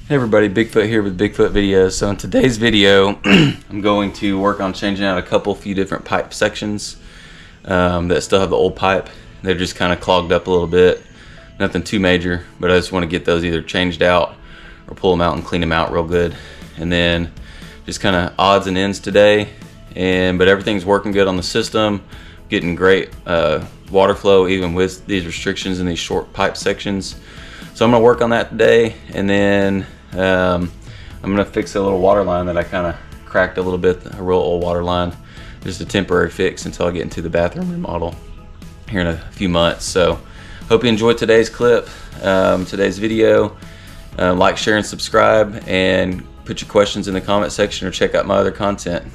Hey everybody, Bigfoot here with Bigfoot Videos. So in today's video, I'm going to work on changing out a few different pipe sections that still have the old pipe. They're just kind of clogged up a little bit. Nothing too major, but I just want to get those either changed out or pull them out and clean them out real good. And then just kind of odds and ends today. But everything's working good on the system, getting great water flow even with these restrictions in these short pipe sections. So I'm going to work on that today, and then I'm going to fix a little water line that I kind of cracked a little bit, a real old water line. Just a temporary fix until I get into the bathroom remodel here in a few months. So hope you enjoyed today's clip, today's video. Like, share, and subscribe, and put your questions in the comment section or check out my other content.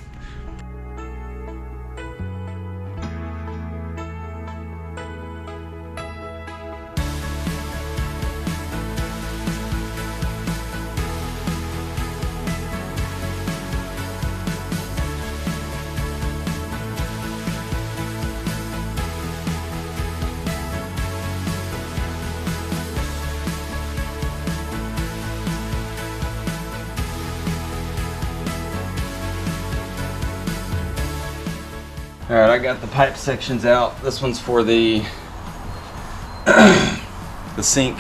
Alright, I got the pipe sections out. This one's for the the sink.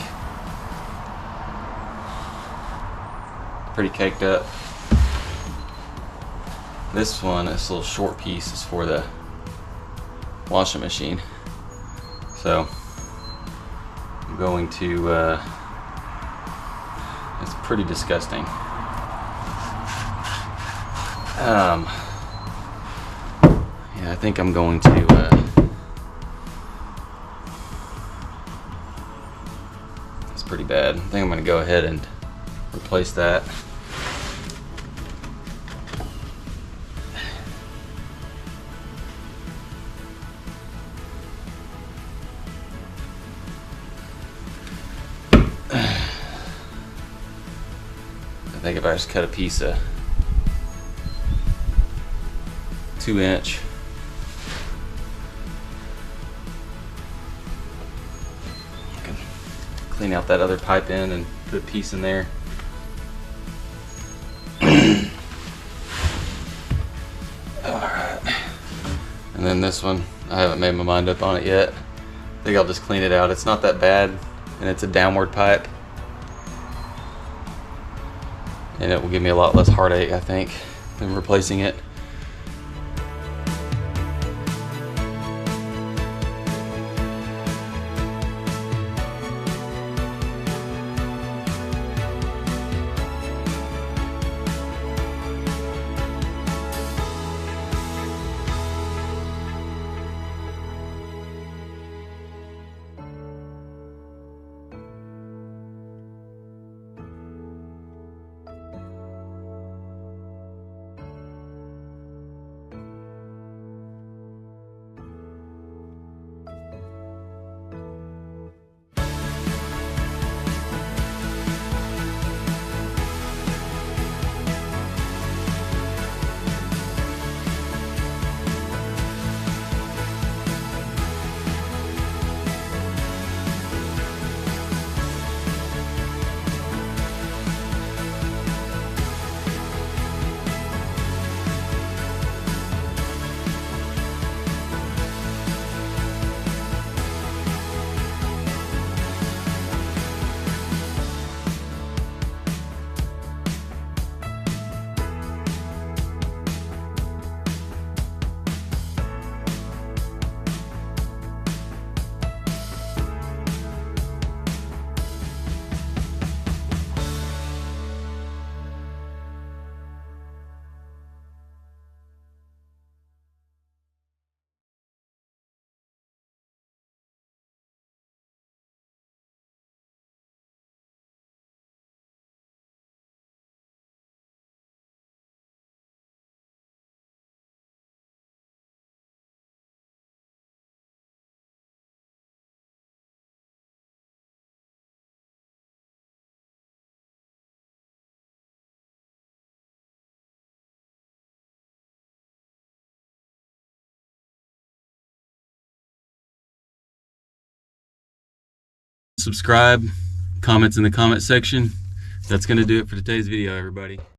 Pretty caked up. This one, this little short piece, is for the washing machine. So I'm going to it's pretty disgusting. Yeah, I think I'm going to it's pretty bad. I think I'm going to go ahead and replace that. I think if I just cut a piece of 2-inch, clean out that other pipe end and put a piece in there. Alright. And then this one, I haven't made my mind up on it yet. I think I'll just clean it out. It's not that bad, and it's a downward pipe. And it will give me a lot less heartache, I think, than replacing it. Subscribe, comments in the comment section. That's gonna do it for today's video, everybody.